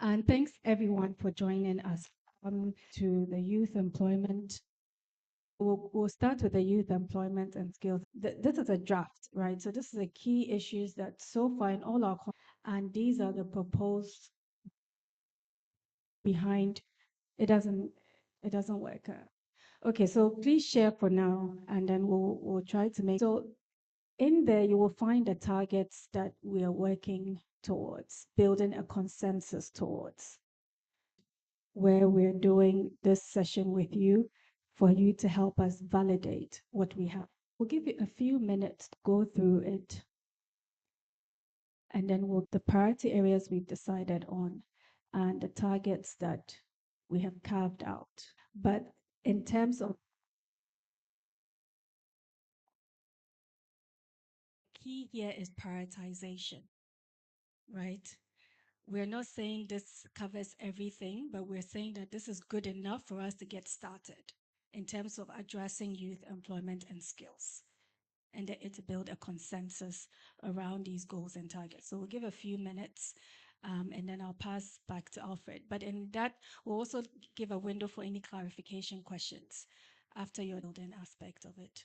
And thanks everyone for joining us to the youth employment. We'll start with the youth employment and skills. This is a draft, right? So this is the key issues that so far in all our and these are the proposed behind. It doesn't it doesn't work. Okay, so please share for now, and then we'll try to make. So in there, you will find the targets that we are working towards, building a consensus towards, where we're doing this session with you for you to help us validate what we have. We'll give you a few minutes to go through it, and then we'll the priority areas we've decided on and the targets that we have carved out. But in terms of key here is prioritization, right? We're not saying this covers everything, but we're saying that this is good enough for us to get started in terms of addressing youth employment and skills, and to build a consensus around these goals and targets. So we'll give a few minutes, and then I'll pass back to Alfred. But in that, we'll also give a window for any clarification questions after your building aspect of it.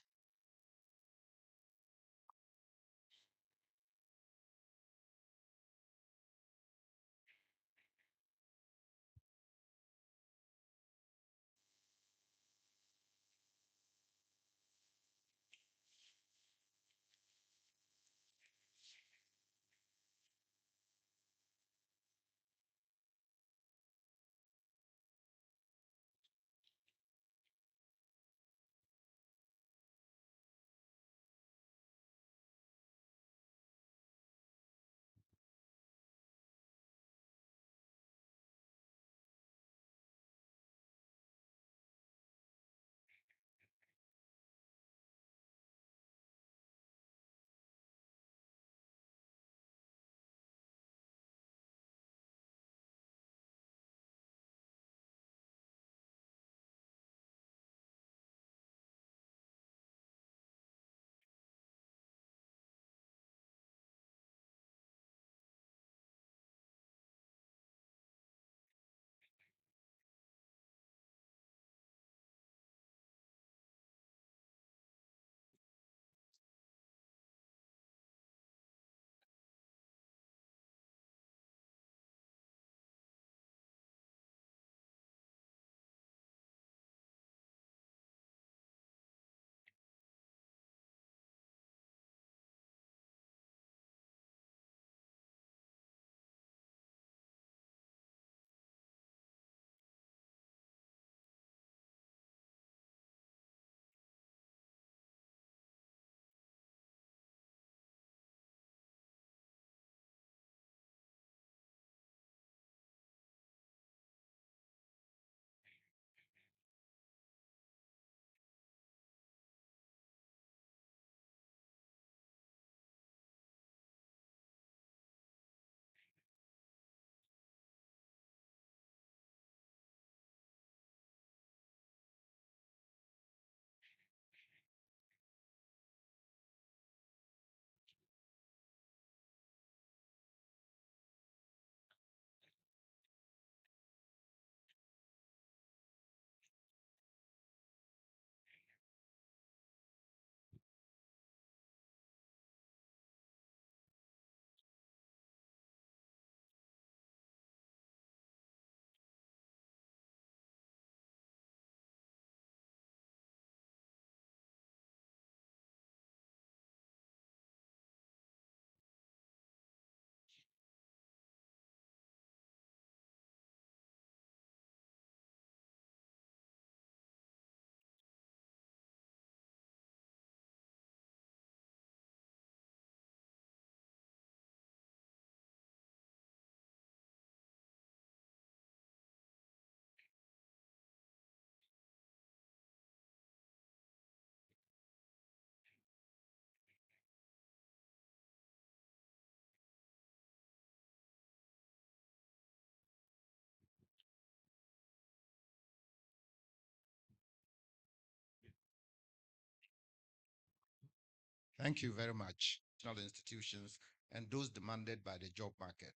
Thank you very much. Institutions and those demanded by the job market.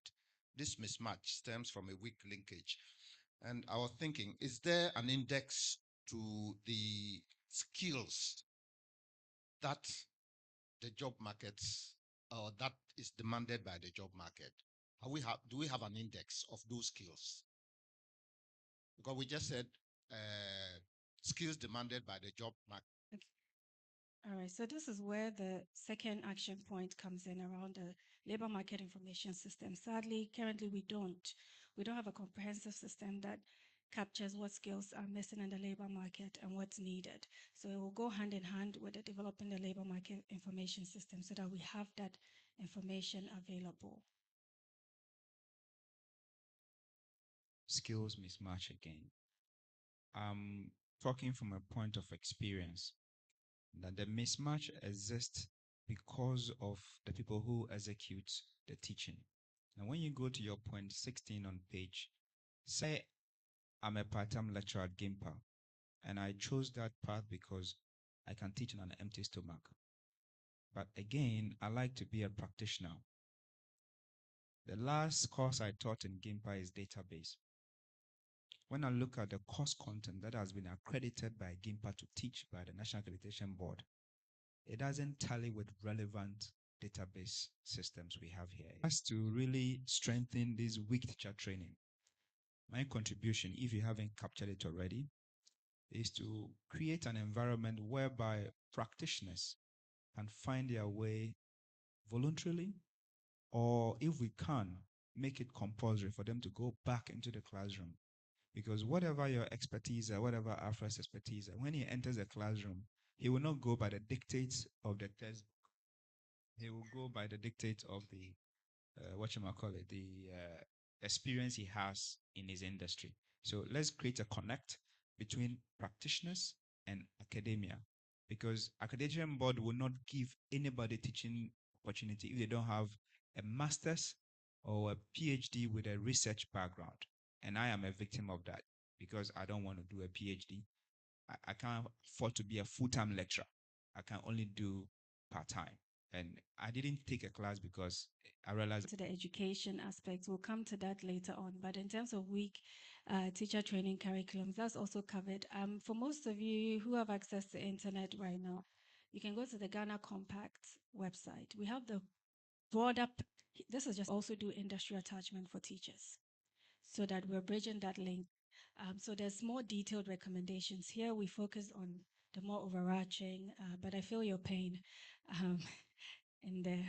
this mismatch stems from a weak linkage. And I was thinking, is there an index to the skills that the job markets or that is demanded by the job market? Do we have an index of those skills? Because we just said skills demanded by the job market. All right, so this is where the second action point comes in around the labor market information system. Sadly, currently we don't have a comprehensive system that captures what skills are missing in the labor market and what's needed. So it will go hand in hand with the developing the labor market information system so that we have that information available. Skills mismatch again. I'm talking from a point of experience that the mismatch exists because of the people who execute the teaching. Now, when you go to your point 16 on page, say I'm a part-time lecturer at GIMPA, and I chose that path because I can teach on an empty stomach. But again, I like to be a practitioner. The last course I taught in GIMPA is database. When I look at the course content that has been accredited by GIMPA to teach by the National Accreditation Board, it doesn't tally with relevant database systems we have here. It has to really strengthen this weak teacher training. My contribution, if you haven't captured it already, is to create an environment whereby practitioners can find their way voluntarily, or if we can, make it compulsory for them to go back into the classroom. Because whatever your expertise or whatever Afra's expertise, when he enters a classroom, he will not go by the dictates of the textbook. He will go by the dictates of the experience he has in his industry. So let's create a connect between practitioners and academia, because accreditation board will not give anybody teaching opportunity if they don't have a master's or a PhD with a research background. And I am a victim of that because I don't want to do a PhD. I can't afford to be a full-time lecturer. I can only do part-time. And I didn't take a class because I realized To the education aspects, we'll come to that later on. But in terms of weak teacher training curriculums, that's also covered. For most of you who have access to internet right now, you can go to the Ghana Compact website. We have the broader, this is just also do industry attachment for teachers so that we're bridging that link. So there's more detailed recommendations. Here we focus on the more overarching, but I feel your pain um, in there.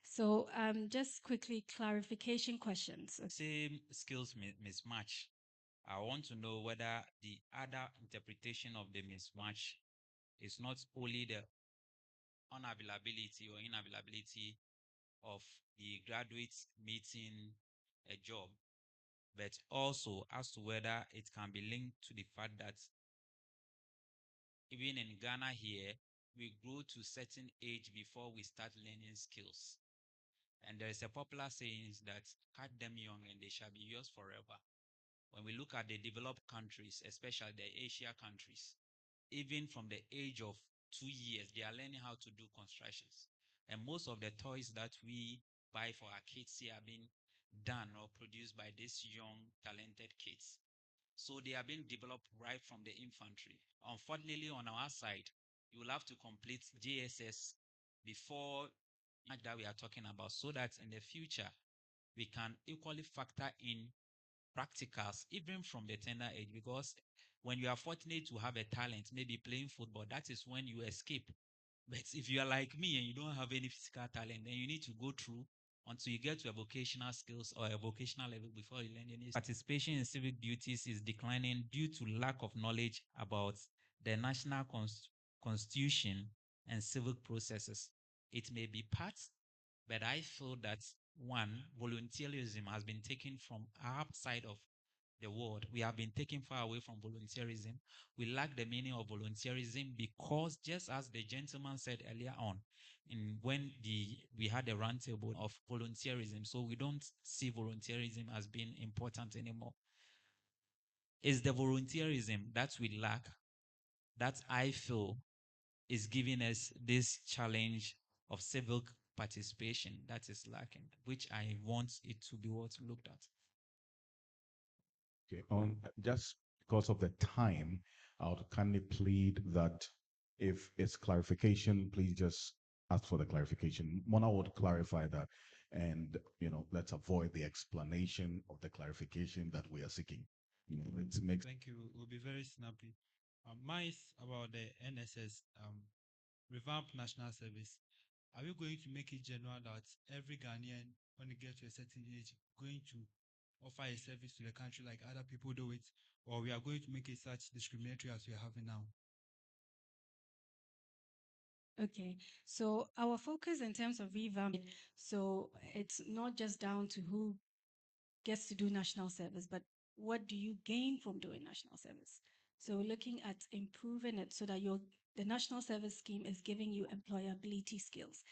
So just quickly, clarification questions. Same skills mismatch. I want to know whether the other interpretation of the mismatch is not only the unavailability or inavailability of the graduates meeting a job, but also as to whether it can be linked to the fact that even in Ghana here, we grow to a certain age before we start learning skills. And there is a popular saying that cut them young and they shall be yours forever. When we look at the developed countries, especially the Asia countries, even from the age of 2 years, they are learning how to do constructions. And most of the toys that we buy for our kids here are being done or produced by these young, talented kids. So they are being developed right from the infantry. Unfortunately, on our side, you will have to complete JSS before that we are talking about, so that in the future we can equally factor in practicals even from the tender age, because when you are fortunate to have a talent, maybe playing football, that is when you escape. But if you are like me and you don't have any physical talent, then you need to go through until you get to a vocational skills or a vocational level before you learn any. Participation in civic duties is declining due to lack of knowledge about the national constitution and civic processes. It may be part, but I feel that one, volunteerism has been taken from our side of the world. We have been taken far away from volunteerism. We lack the meaning of volunteerism because, just as the gentleman said earlier on, when we had a roundtable of volunteerism, so we don't see volunteerism as being important anymore. It's the volunteerism that we lack that I feel is giving us this challenge of civic participation that is lacking, which I want it to be what looked at. Okay, on just because of the time, I would kindly plead that if it's clarification, please just ask for the clarification. Mona would clarify that, and let's avoid the explanation of the clarification that we are seeking. It makes. Thank you. We'll be very snappy. Mine is about the NSS revamped national service. Are we going to make it general that every Ghanaian, when they get to a certain age, going to offer a service to the country like other people do it, or we are going to make it such discriminatory as we are having now? Okay, so our focus in terms of revamp, so it's not just down to who gets to do national service, but what do you gain from doing national service? So looking at improving it so that the national service scheme is giving you employability skills.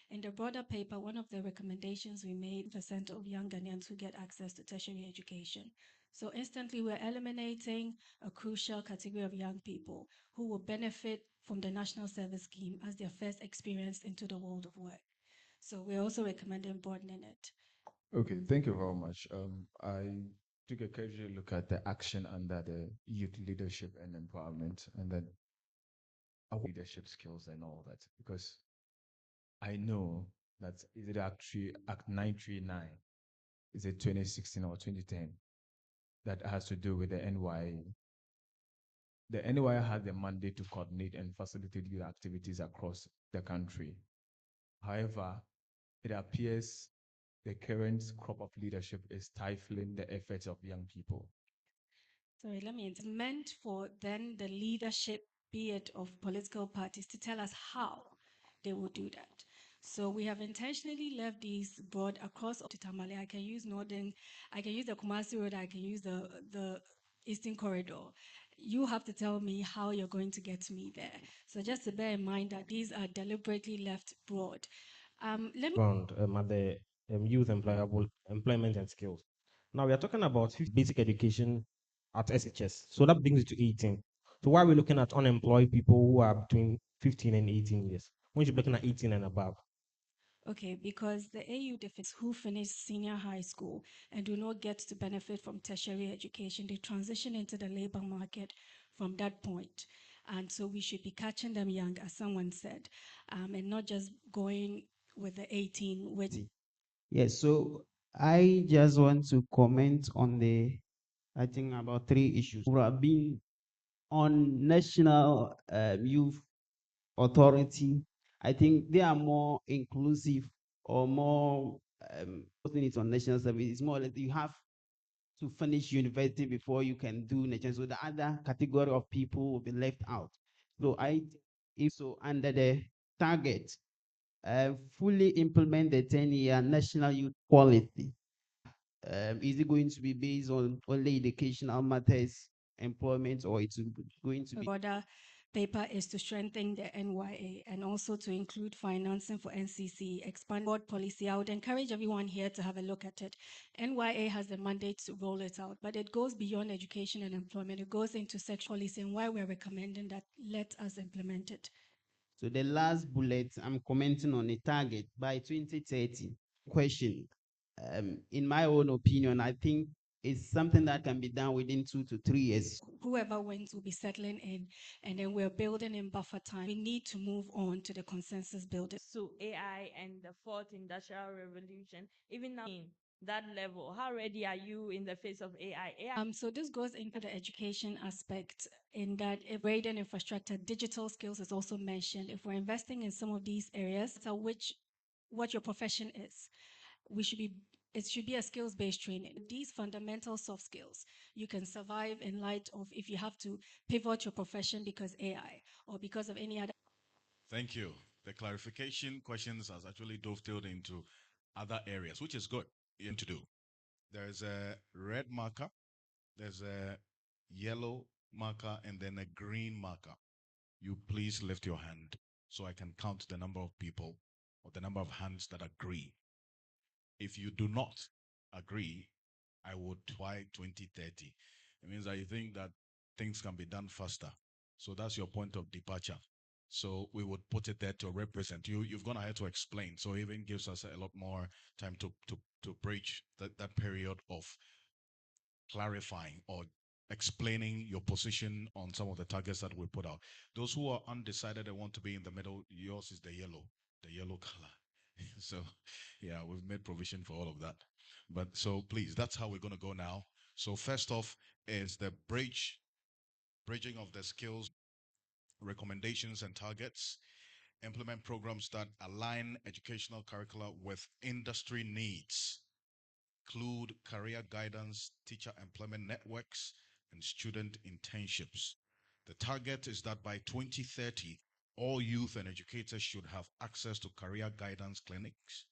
In the broader paper, one of the recommendations we made, percent of young Ghanaians who get access to tertiary education. So instantly we're eliminating a crucial category of young people who will benefit from the national service scheme as their first experience into the world of work. So we're also recommending broadening it. Okay, thank you very much. I took a casual look at the action under the youth leadership and empowerment, and then our leadership skills and all that, because I know that is it actually Act 939, is it 2016 or 2010, that has to do with the NYA. The NYA has the mandate to coordinate and facilitate youth activities across the country. However, it appears the current crop of leadership is stifling the efforts of young people. Sorry, let me. It's meant for then the leadership, be it of political parties, to tell us how they will do that. So we have intentionally left these broad across to Tamale. I can use Northern, I can use the Kumasi Road, I can use the Eastern Corridor. You have to tell me how you're going to get me there. So just to bear in mind that these are deliberately left broad. Let me At the youth employable employment and skills. Now we are talking about basic education at SHS. So that brings it to 18. So why are we looking at unemployed people who are between 15 and 18 years? When you're looking at 18 and above. Okay, because the AU deficits who finish senior high school and do not get to benefit from tertiary education, they transition into the labor market from that point. And so we should be catching them young, as someone said, and not just going with the 18, which Yes, so I just want to comment on I think about three issues. We have been on National Youth Authority. I think they are more inclusive or more, it's on national service. It's more like you have to finish university before you can do national. So the other category of people will be left out. So if so, under the target, fully implement the 10-year national youth policy. Is it going to be based on only educational matters, employment, or it's going to the be? broader paper is to strengthen the NYA and also to include financing for NCC, expand board policy. I would encourage everyone here to have a look at it. NYA has the mandate to roll it out, but it goes beyond education and employment. It goes into sexual policy and why we're recommending that let us implement it. So the last bullet, I'm commenting on a target by 2030. Question. In my own opinion, I think it's something that can be done within 2 to 3 years. Whoever wins will be settling in, and then we're building in buffer time. We need to move on to the consensus building. So AI and the fourth industrial revolution, even now in that level, how ready are you in the face of AI? So this goes into the education aspect in that if grading infrastructure, digital skills is also mentioned. If we're investing in some of these areas, so what your profession is, we should be it should be a skills-based training. These fundamental soft skills, you can survive in light of if you have to pivot your profession because AI or because of any other. Thank you. The clarification questions has actually dovetailed into other areas, which is good to do. There's a red marker, there's a yellow marker, and then a green marker. You please lift your hand so I can count the number of people or the number of hands that agree. If you do not agree, I would try 2030. It means that you think that things can be done faster. So that's your point of departure. So we would put it there to represent you. You've gone ahead to explain. So it even gives us a lot more time to bridge that period of clarifying or explaining your position on some of the targets that we put out. Those who are undecided and want to be in the middle, yours is the yellow color. So yeah, we've made provision for all of that. But so please, that's how we're going to go now. So first off is the bridging of the skills, recommendations and targets, implement programs that align educational curricula with industry needs, include career guidance, teacher employment networks, and student internships. The target is that by 2030, all youth and educators should have access to career guidance clinics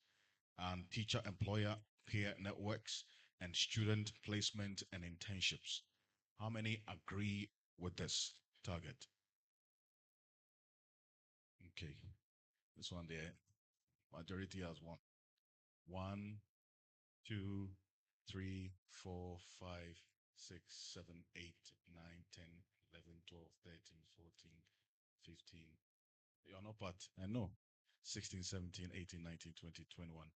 and teacher employer peer networks and student placement and internships. How many agree with this target? Okay, this one there, majority has one. 1, 2, 3, 4, 5, 6, 7, 8, 9, 10, 11, 12, 13, 14, 15. You're not part. I know. 16, 17, 18, 19, 20, 21,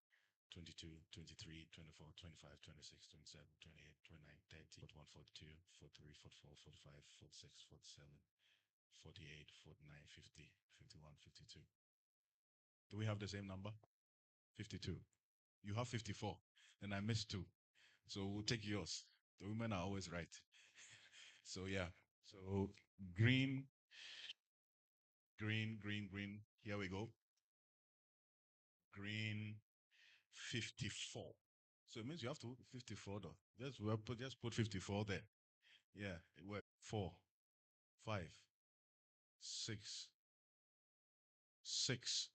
22, 23, 24, 25, 26, 27, 28, 29, 30, 41, 42, 43, 44, 45, 46, 47, 48, 49, 50, 51, 52. Do we have the same number? 52. You have 54. And I missed two. So we'll take yours. The women are always right. So yeah. So green, green, green, green. Here we go. Green 54. So it means you have to 54 though. Just put 54 there. Yeah, it worked. 4, 5, 6, 6.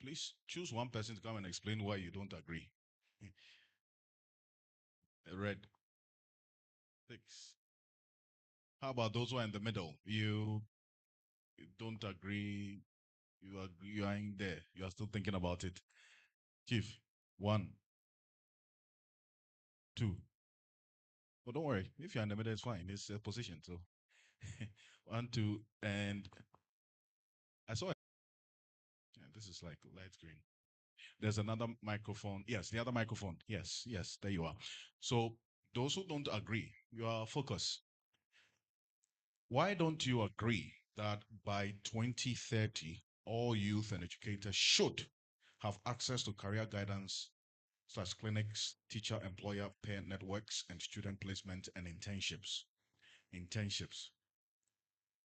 Please choose one person to come and explain why you don't agree. Red 6. How about those who are in the middle? You don't agree. You are in there. You are still thinking about it. Chief, 1, 2. But don't worry. If you're in the middle, it's fine. It's a position. So 1, 2, and I saw it. Yeah, this is like light green. There's another microphone. Yes, the other microphone. Yes, yes, there you are. So those who don't agree, you are focused. Why don't you agree that by 2030, all youth and educators should have access to career guidance, such clinics, teacher employer peer networks, and student placement and internships? Internships.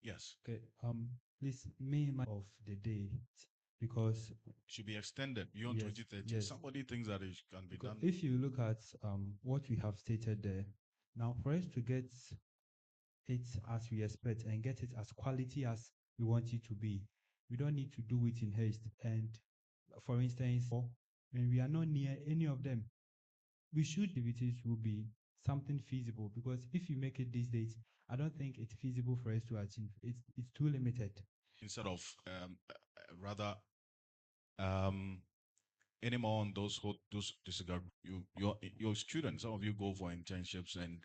Yes. Okay. Please, me of the day, because Should be extended beyond yes, 2030. yes. Somebody thinks that it can be Because done. if you look at what we have stated there, now for us to get it as we expect and get it as quality as we want it to be, we don't need to do it in haste. And for instance, when we are not near any of them, we should activities will be something feasible, because if you make it these days, I don't think it's feasible for us to achieve. It's too limited. Instead of rather any more on those disagree. Your students, some of you go for internships and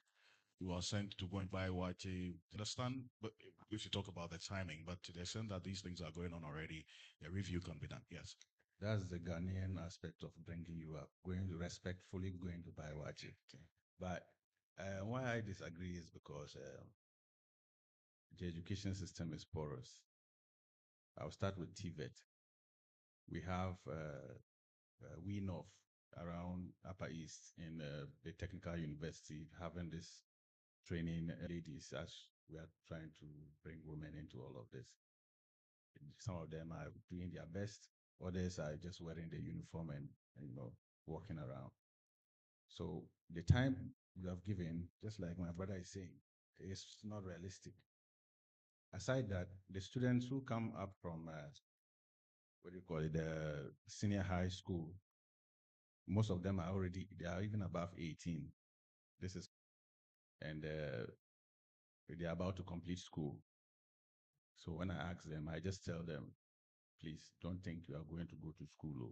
you are sent to go and buy what you understand, but if you talk about the timing, but to the extent that these things are going on already, a review can be done. Yes. That's the Ghanaian aspect of bringing you up, going to respectfully going to buy wachi. Okay. But why I disagree is because the education system is porous. I'll start with TVET. We have we North around Upper East in the technical university having this training ladies as we are trying to bring women into all of this. Some of them are doing their best, others are just wearing the uniform and walking around. So the time you have given, just like my brother is saying, is not realistic. Aside that, the students who come up from what do you call it, the senior high school, most of them are already, they are even above 18. This is, and they are about to complete school. So when I ask them, I just tell them, please don't think you are going to go to school. Or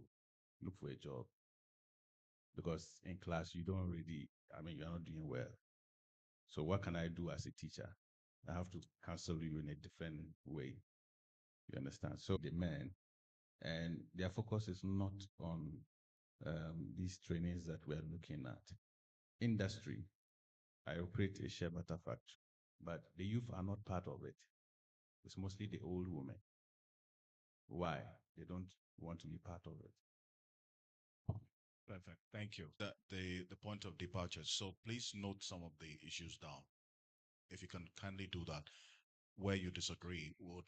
look for a job, because in class you don't really, I mean, you're not doing well. So what can I do as a teacher? I have to counsel you in a different way. You understand? So the men, and their focus is not on these trainings that we're looking at. Industry, I operate a shea butter factory, but the youth are not part of it. It's mostly the old women. Why? They don't want to be part of it. Perfect. Thank you. The point of departure. So please note some of the issues down. If you can kindly do that, where you disagree, we'll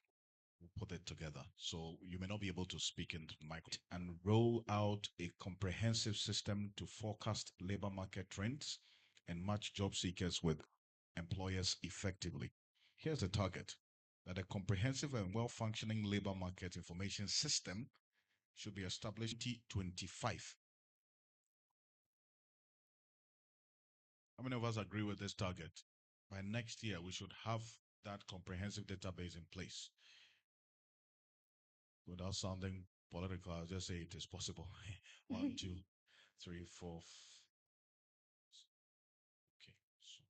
put it together. So you may not be able to speak in the mic and roll out a comprehensive system to forecast labor market trends and match job seekers with employers effectively. Here's the target: that a comprehensive and well-functioning labor market information system should be established in 2025. How many of us agree with this target? By next year, we should have that comprehensive database in place. Without sounding political, I'll just say it is possible. One, two, three, four. Okay. So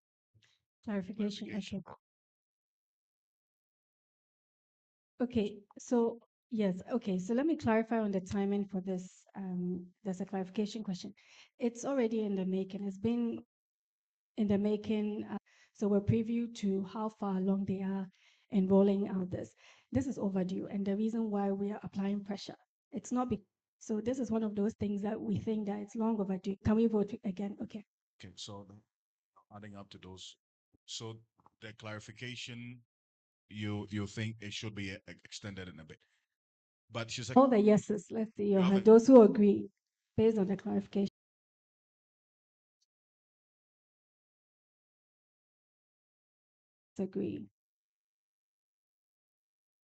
Clarification. clarification. Okay. Okay. So yes. Okay. So let me clarify on the timing for this. There's a clarification question. It's already in the making. It's been in the making. So we're preview to how far along they are in rolling out this. This is overdue, and the reason why we are applying pressure, it's not so this is one of those things that we think that it's long overdue. Can we vote again? Okay. Okay. So adding up to those. So the clarification, you think it should be extended in a bit. But she's like, All the yeses, let's see your have hand. it. Those who agree based on the clarification. Disagree.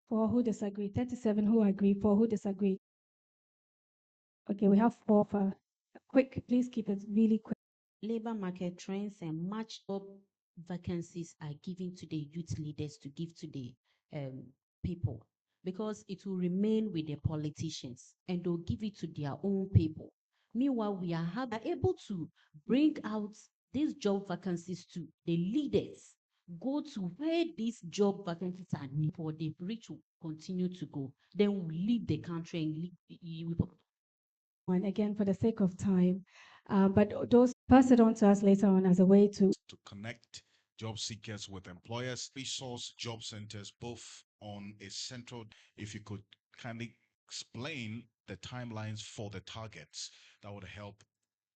4 who disagree. 37 who agree. 4 who disagree. Okay, we have 4 for quick. Please keep it really quick. Labor market trends and much job vacancies are given to the youth leaders to give to the people, because it will remain with the politicians and they'll give it to their own people. Meanwhile, we are able to bring out these job vacancies to the leaders, go to where these job vacancies are needed for the rich to continue to go. Then we leave the country and leave. And again, for the sake of time, but those pass it on to us later on as a way to connect job seekers with employers, resource job centers, both on a central. If you could kindly explain the timelines for the targets, that would help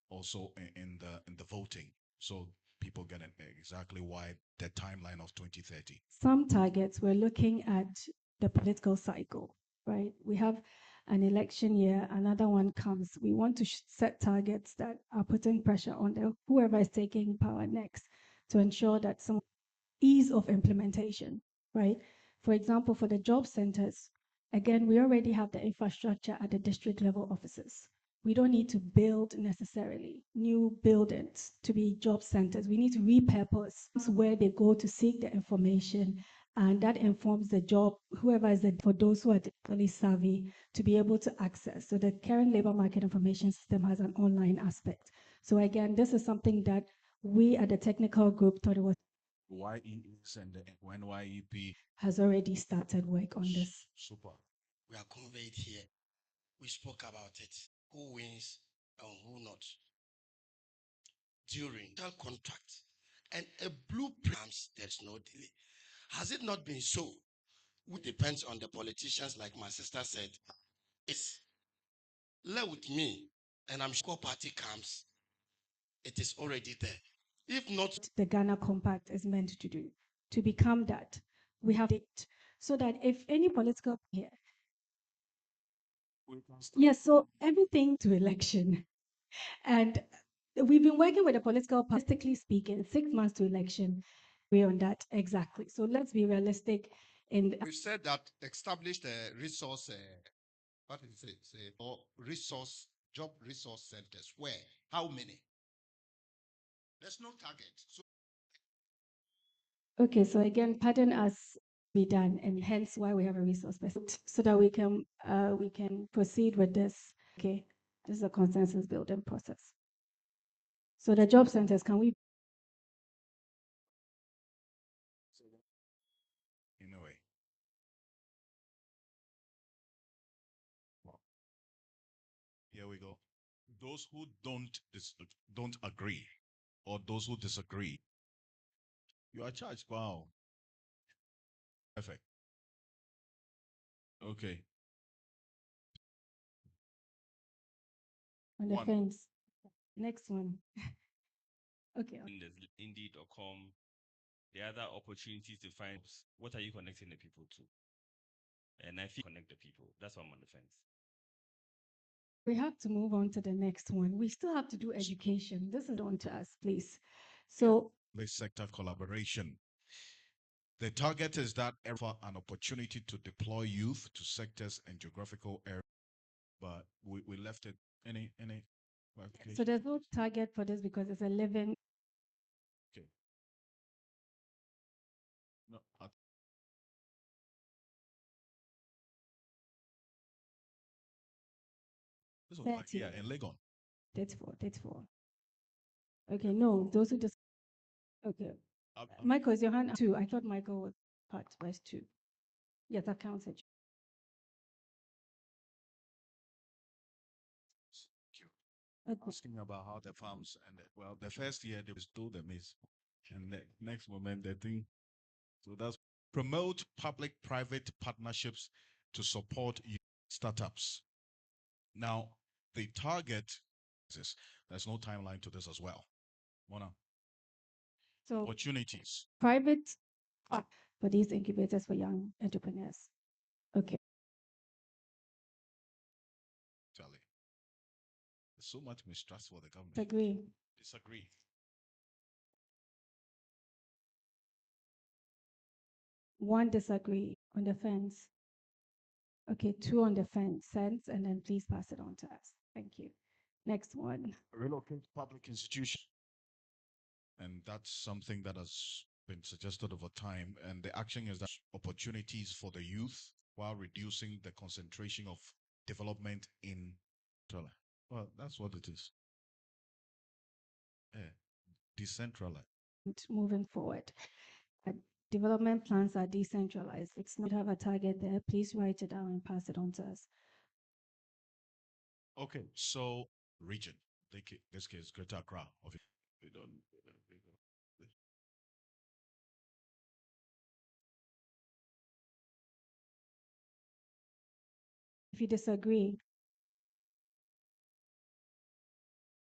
also in the voting, so people get exactly why the timeline of 2030. some targets. We're looking at the political cycle, right? We have an election year, another one comes. We want to set targets that are putting pressure on whoever is taking power next to ensure that some ease of implementation, right? For example, for the job centers, again, we already have the infrastructure at the district level offices. We don't need to build necessarily new buildings to be job centers. We need to repurpose where they go to seek the information, and that informs the job, whoever is for those who are digitally savvy to be able to access. So the current labor market information system has an online aspect. So again, this is something that we at the technical group thought it was YEs and the NYEP has already started work on this. super. We are conveyed here. We spoke about it. Who wins and who not. During the contract and a blueprint, there's no delay. Has it not been so? It depends on the politicians, like my sister said. It's lay with me, and I'm sure party comes. It is already there. If not, the Ghana Compact is meant to do. To become that, we have it so that if any political here, yes, so everything to election, and we've been working with the political, realistically speaking, 6 months to election. We're on that exactly. So let's be realistic. We said that established a resource, what is it? Say, or resource, job resource centers. Where? How many? There's no target. So Okay, so again, pardon us be done, and hence why we have a resource person so that we can proceed with this. Okay, this is a consensus building process. So the job centers, can we? in a way. those who don't agree, or those who disagree, you are charged. Wow. Perfect. Okay. On the fence. Next one. Okay. Indeed.com. The other opportunities to find what are you connecting the people to? And I feel connect the people. That's why I'm on the fence. We have to move on to the next one. We still have to do education. This is on to us, please. So This sector collaboration. The target is that for an opportunity to deploy youth to sectors and geographical areas, but we left it. Any clarification? so there's no target for this because it's a living. Okay. No, this was like, yeah, in Legon. That's four. Okay, no, those who just okay. Michael, is your hand two? I thought Michael was part was two. Yes, that counts it. Asking about how the farms and well, the first year they stole the maize, and the next moment they think. So that's promote public-private partnerships to support startups. Now, the target is there's no timeline to this as well. Mona. So opportunities. Private for these incubators for young entrepreneurs. Okay. Charlie. There's so much mistrust for the government. Disagree. Disagree. One disagree on the fence. Okay, two on the fence, and then please pass it on to us. Thank you. Next one. Relocate public institutions. And that's something that has been suggested over time. And the action is that opportunities for the youth while reducing the concentration of development in Tola. Well, that's what it is. Yeah. Decentralized. Moving forward. Development plans are decentralized. It's not have a target there. Please write it down and pass it on to us. Okay, so region. This case, Greater Accra. We don't. If you disagree,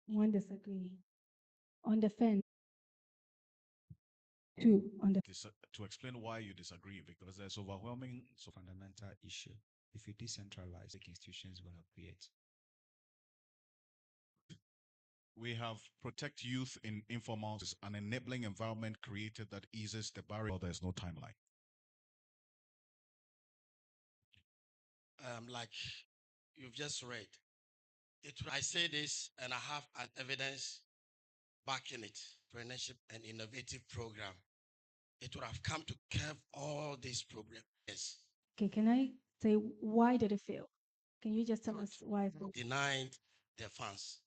one disagree. On the fence, two on the. To explain why you disagree, because there's overwhelming fundamental issue. If you decentralize, the institutions going to create. We have protect youth in informal, an enabling environment created that eases the barrier. There's no timeline. Like you've just read, I say this and I have an evidence backing it. Entrepreneurship and innovative program. It would have come to curb all these problems. Yes. Okay, can I say why did it fail? Can you just tell us why? Denied the funds.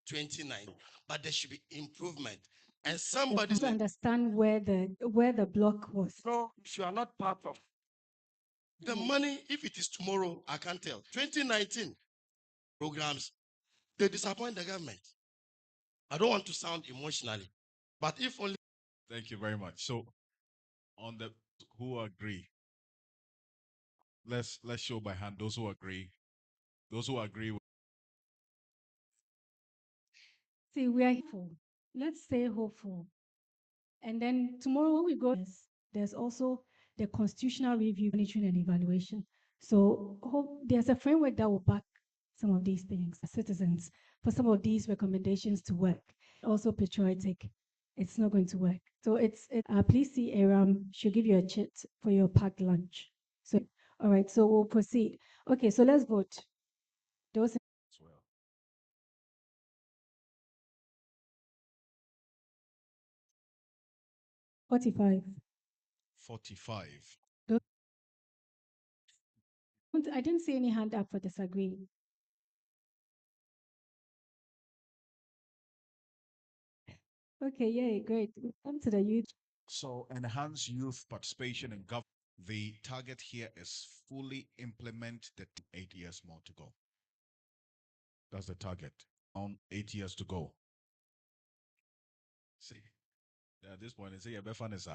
29, but there should be improvement. And somebody understand where the block was. No, if you are not part of the money, if it is tomorrow, I can't tell. 2019 programs, they disappoint the government. I don't want to sound emotionally, but if only. Thank you very much. So, on the who agree, let's show by hand those who agree. Those who agree. See, we are hopeful. Let's stay hopeful. And then tomorrow when we go, there's also the constitutional review, monitoring and evaluation. So there's a framework that will back some of these things, citizens, for some of these recommendations to work. Also patriotic, it's not going to work. So please see Aram, she'll give you a chit for your packed lunch. So, all right, so we'll proceed. Okay, so let's vote. Those. 45. 45. I didn't see any hand up for disagree. Okay, yeah, great. We come to the youth. So enhance youth participation in government. The target here is fully implement the 8 years more to go. That's the target. on 8 years to go. See, at this point, they say yeah, fun is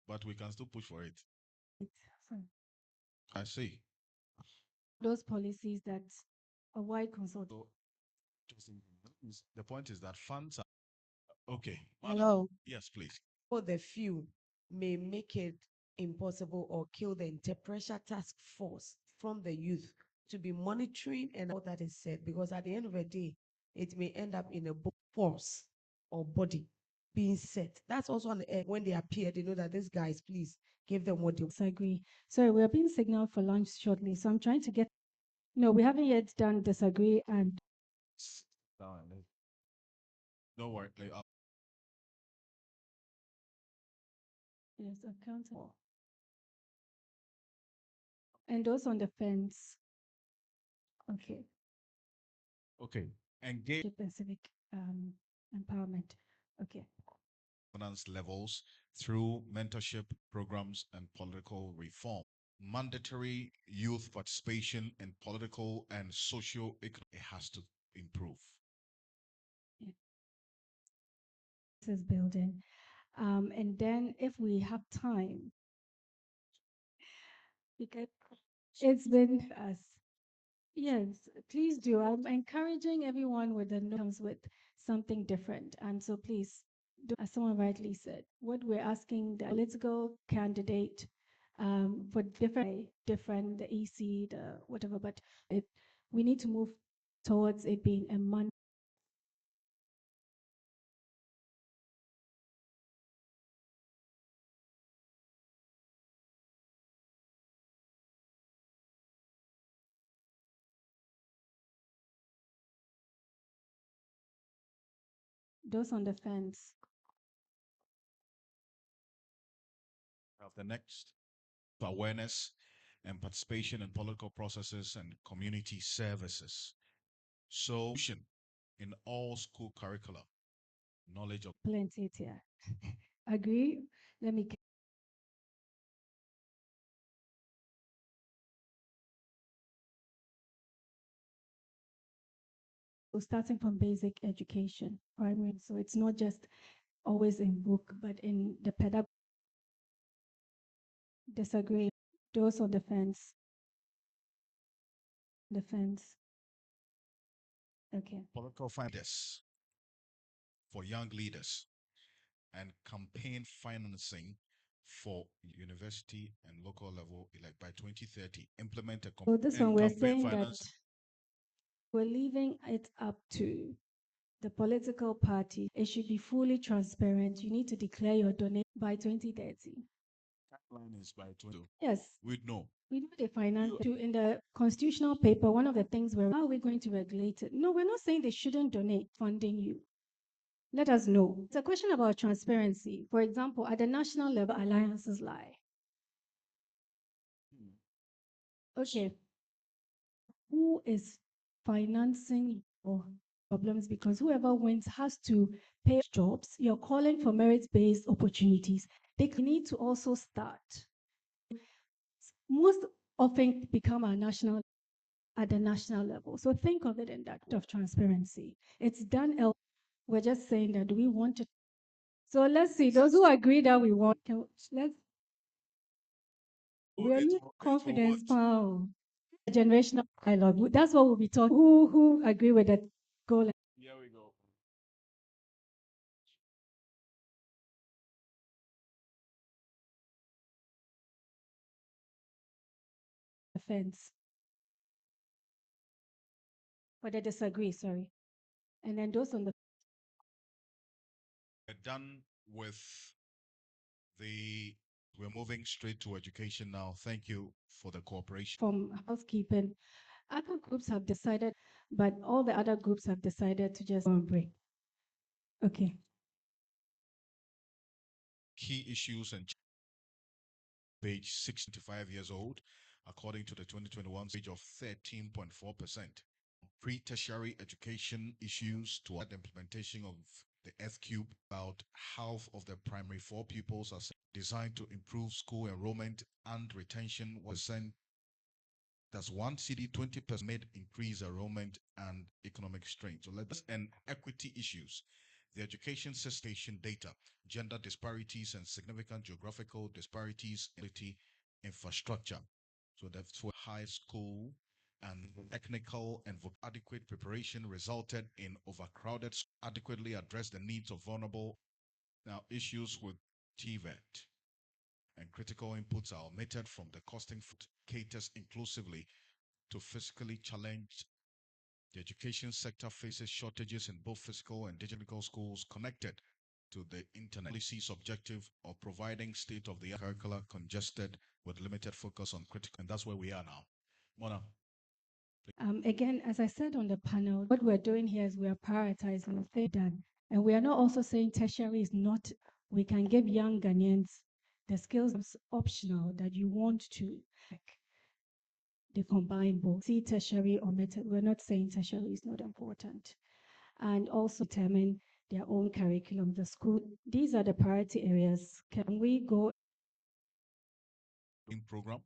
but we can still push for it. I see. Those policies that a wide consult. So, the point is that funds are okay. Hello. Yes, please. For the few may make it impossible or kill the anti-pressure task force from the youth to be monitoring and all that is said, because at the end of the day, it may end up in a force or body being set. That's also on the air. When they appear, they know that these guys, please give them what they Disagree. Sorry, we're being signaled for lunch shortly, so I'm trying to get. No, we haven't yet done disagree and. Don't worry. Yes, accountable. And those on the fence. Okay. Okay. Engage And civic empowerment. Okay. governance levels through mentorship programs and political reform. Mandatory youth participation in political and socio-economic, it has to improve. Yeah. This is building. And then if we have time, because it's been us. Yes, please do. I'm encouraging everyone with the comes with something different. And so please, do, as someone rightly said, what we're asking the political candidate for different, the EC, the whatever, but we need to move towards it being a month. Those on the fence. Of the next awareness and participation in political processes and community services. So, in all school curricula, knowledge of Plenty here. Agree? Let me. So starting from basic education, primary. So it's not just always in book, but in the pedagogy. Disagree. Those on the fence. Defense. Okay. political finance for young leaders and campaign financing for university and local level, like by 2030, implement a So this one we're campaign saying finance. that we're leaving it up to the political party. It should be fully transparent. You need to declare your donation by 2030. Timeline is by 20. Yes. We know. We know the finance in the constitutional paper. One of the things where how are we going to regulate it? No, we're not saying they shouldn't donate funding you. Let us know. It's a question about transparency. For example, at the national level, alliances lie. Okay. Who is financing your problems? Because whoever wins has to pay jobs. You're calling for merit-based opportunities. They need to also start. Most often become our national at the national level. So think of it in that of transparency. It's done. We're just saying that we want it. So let's see. Those who agree that we want, let's. We're not confidence found. Generational dialogue. That's what we'll be talking. Who agree with that goal? Here we go. Offense. Or they disagree, sorry. And then those on the We're done with we're moving straight to education now. Thank you for the cooperation. from housekeeping, other groups have decided, but all the other groups have decided to just go on break. Okay. Key issues and page 65 years old, according to the 2021 page of 13.4%. Pre-tertiary education issues to the implementation of the F cube. About half of the primary 4 pupils are designed to improve school enrollment and retention 1%. That's one Cedi 20% made increase enrollment and economic strain. So let's and equity issues. The education system data, gender disparities and significant geographical disparities in infrastructure. So that's for high school and technical and adequate preparation resulted in overcrowded, adequately address the needs of vulnerable. Now, issues with TVET and critical inputs are omitted from the costing foot caters inclusively to physically challenged. The education sector faces shortages in both physical and digital schools connected to the internet. Policy's objective of providing state-of-the-art curricula congested with limited focus on critical, and that's where we are now. Mona. Again, as I said on the panel, what we're doing here is we are prioritizing things done. And we are not also saying tertiary is not, we can give young Ghanaians the skills optional that you want to. They combine both. See tertiary omitted. We're not saying tertiary is not important. And also determine their own curriculum, the school. These are the priority areas. Can we go Program,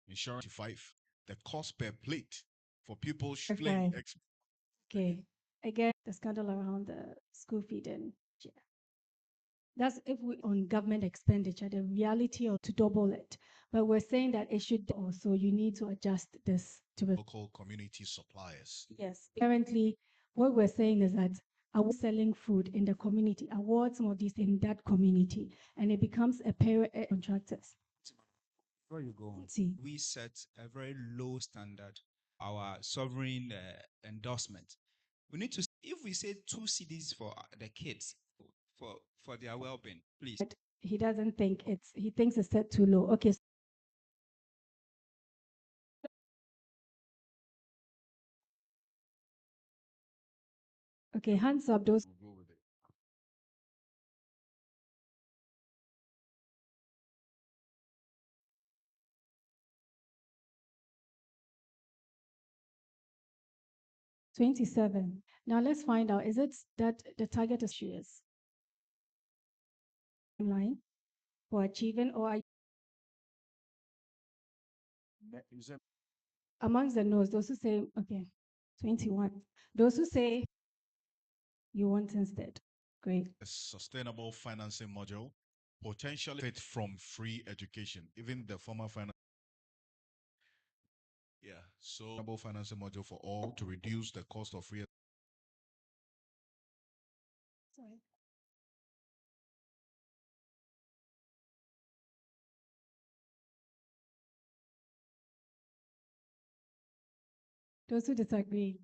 insurance 5, the cost per plate for people okay. Okay. Again, the scandal around the school feeding. Yeah. That's if we on government expenditure, the reality or to double it. But we're saying that it should also you need to adjust this to a local community suppliers. yes. Currently, what we're saying is that are selling food in the community, awards some of these in that community, and it becomes a pair contractors. Before you go on, See. we set a very low standard, our sovereign endorsement. We need to, if we say 2 CDs for the kids, for their well-being, please. But he doesn't think he thinks it's set too low. Okay. Okay, hands up those. We'll go with it. $27. Now let's find out, is it that the target is years line for achieving or amongst the no's, those who say, okay, 21. Those who say you want instead. Great. A sustainable financing module, potentially fit from free education, even the former finance. Yeah, so sustainable financing module for all to reduce the cost of free. Sorry. Those who disagree.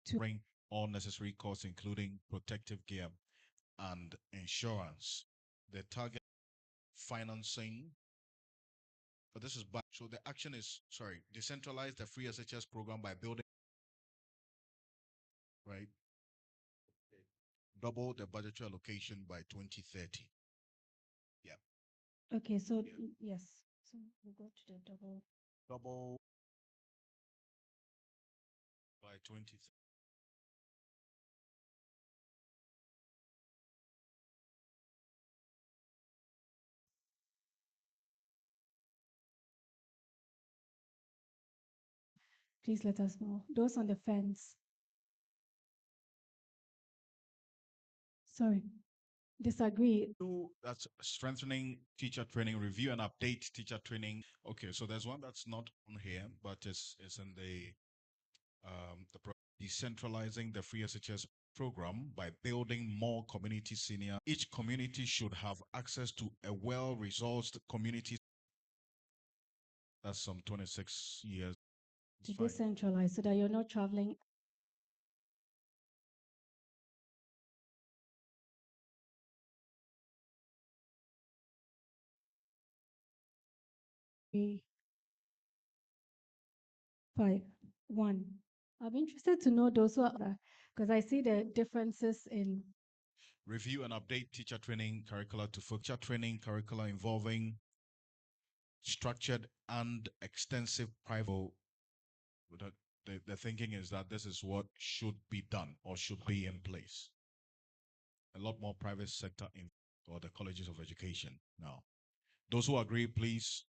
To bring all necessary costs, including protective gear and insurance. The target financing, but this is back. So the action is, sorry, decentralize the free SHS program by building, right? Double the budgetary allocation by 2030. Yeah. Okay, so yes. So we'll go to the Double by 2030. Please let us know. Those on the fence. Sorry. Disagree. That's strengthening teacher training, review and update teacher training. Okay, so there's one that's not on here, but it's in the decentralizing the free SHS program by building more community senior. Each community should have access to a well-resourced community. That's some 26 years. To decentralize so that you're not traveling. Five, one. I'm interested to know those who are, because I see the differences in review and update teacher training curricula to teacher training curricula involving structured and extensive private. The thinking is that this is what should be done or should be in place. A lot more private sector in or the colleges of education now. Those who agree, please.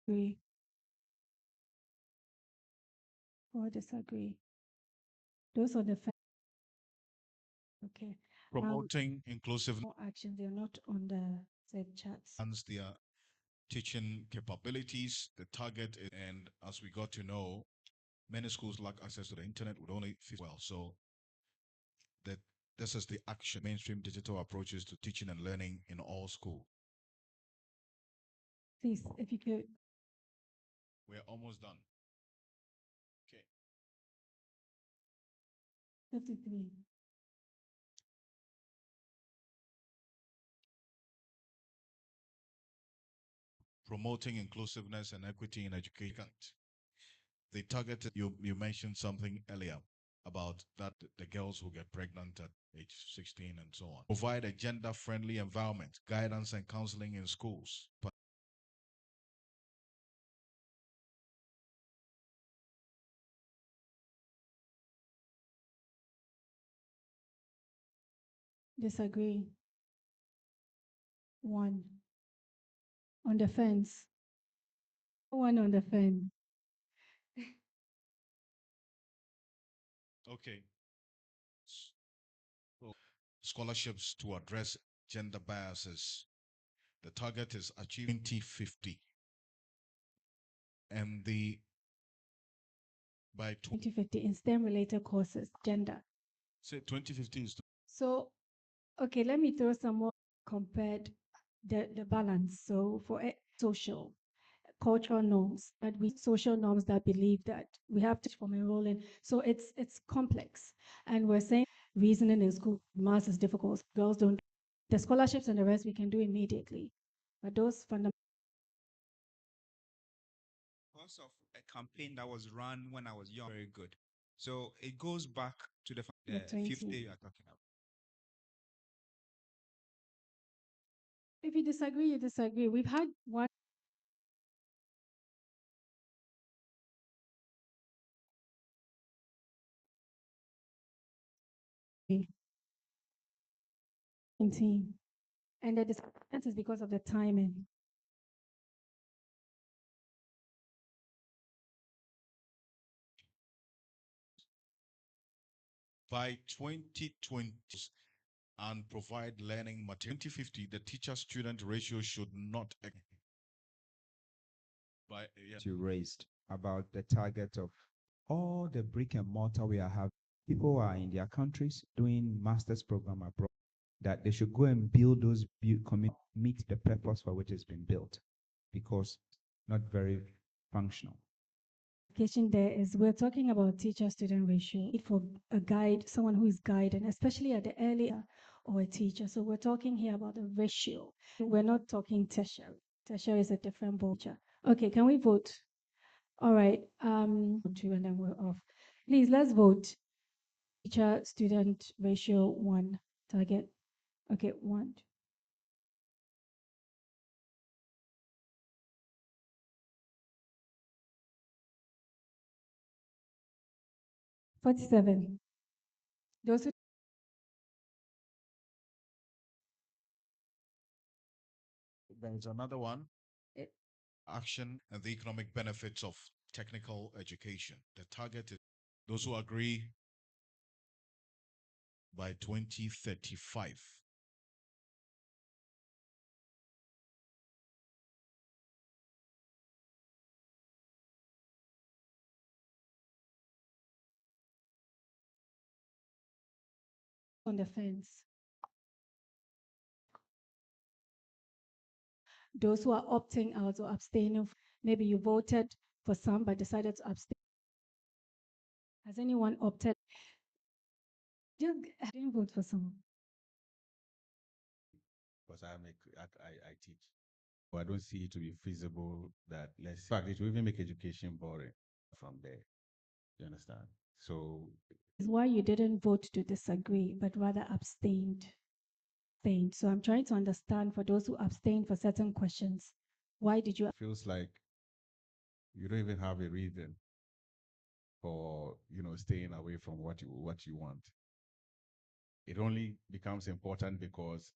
Agree or disagree? Those on the fence. Okay. Promoting inclusive More actions, they're not on the said chats. and their teaching capabilities. The target is, and as we got to know, many schools lack access to the internet with only well. So that this is the action mainstream digital approaches to teaching and learning in all schools. Please, if you could. We're almost done. Okay. 53. Promoting inclusiveness and equity in education. They targeted you mentioned something earlier about that the girls who get pregnant at age 16 and so on. Provide a gender-friendly environment, guidance and counseling in schools. Disagree. 1. On the fence. 1 on the fence. Okay. So, scholarships to address gender biases. The target is achieving 2050. And the by 2050 in STEM related courses, gender. Say 2050 is So, okay, let me throw some more compared the balance. So for social, cultural norms that we social norms that believe that we have to from enrolling. So it's complex, and we're saying reasoning in school, math is difficult. Girls don't. The scholarships and the rest we can do immediately, but those fundamental. Because of a campaign that was run when I was young, very good. So it goes back to the fifth day you are talking about. If you disagree, you disagree. We've had one. Team. And the discrepancy is because of the timing. by 2020 and provide learning material. 2050, the teacher-student ratio should not by You raised about the target of all the brick and mortar we are having. People are in their countries doing master's program abroad, that they should go and build those meet the purpose for which it's been built, because not very functional. There is we're talking about teacher-student ratio for a guide, someone who is guiding, especially at the earlier or a teacher. So we're talking here about the ratio. We're not talking tertiary. Tertiary is a different ball. Okay, can we vote? All right. Two and then we're off. Please let's vote. Teacher-student ratio 1 target. Okay, 1. $47. Those who there's another one. Action and the economic benefits of technical education. The target is those who agree by 2035. on the fence. Those who are opting out or abstaining, maybe you voted for some but decided to abstain. Has anyone opted? I didn't vote for some. Because I teach. But I don't see it to be feasible that in fact it will even make education boring from there. You understand? So Is why you didn't vote to disagree, but rather abstained. So I'm trying to understand for those who abstained for certain questions, why did you? Feels like you don't even have a reason for staying away from what you want. It only becomes important because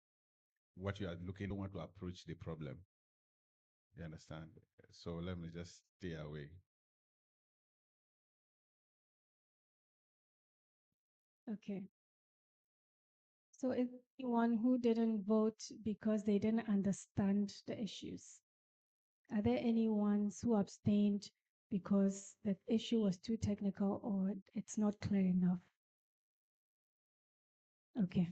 what you are looking don't want to approach the problem. You understand? So let me just stay away. Okay. So is anyone who didn't vote because they didn't understand the issues? Are there any ones who abstained because the issue was too technical or it's not clear enough? Okay.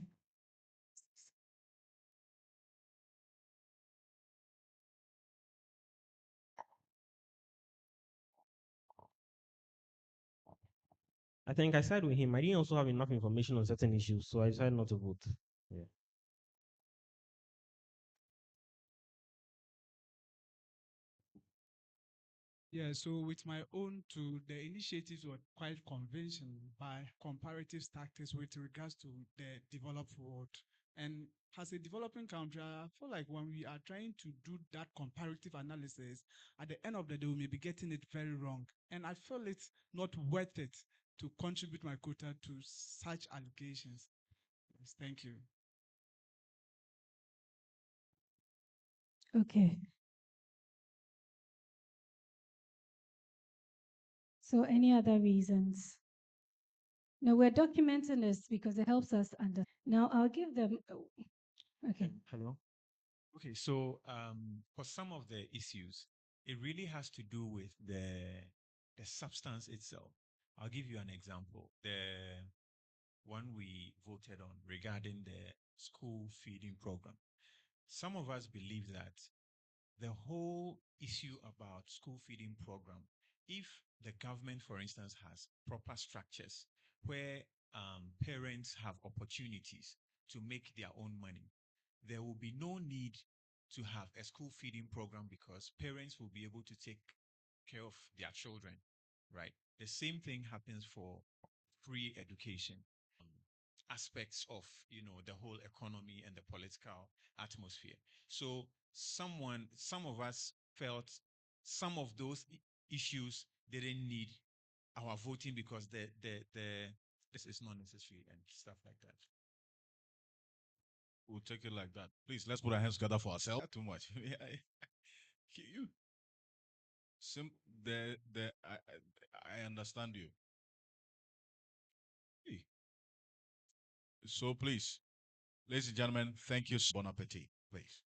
I think I side with him. I didn't also have enough information on certain issues, so I decided not to vote. Yeah. Yeah, so with my own too, the initiatives were quite convincing by comparative tactics with regards to the developed world. And as a developing country, I feel like when we are trying to do that comparative analysis, at the end of the day, we may be getting it very wrong. And I feel it's not worth it to contribute my quota to such allegations. Yes, thank you. Okay. So any other reasons? No, we're documenting this because it helps us understand. Now I'll give them, okay. Hello? Okay, so for some of the issues, it really has to do with the substance itself. I'll give you an example. The one we voted on regarding the school feeding program. Some of us believe that the whole issue about school feeding program, if the government, for instance, has proper structures where parents have opportunities to make their own money, there will be no need to have a school feeding program because parents will be able to take care of their children, right? The same thing happens for free education aspects of the whole economy and the political atmosphere. So some of us felt some of those issues didn't need our voting because the this is not necessary and stuff like that. We'll take it like that. Please, let's put our hands together for ourselves. Too much. you. Sim, I understand you. Hey. So please, ladies and gentlemen, thank you. Bon appetit, please.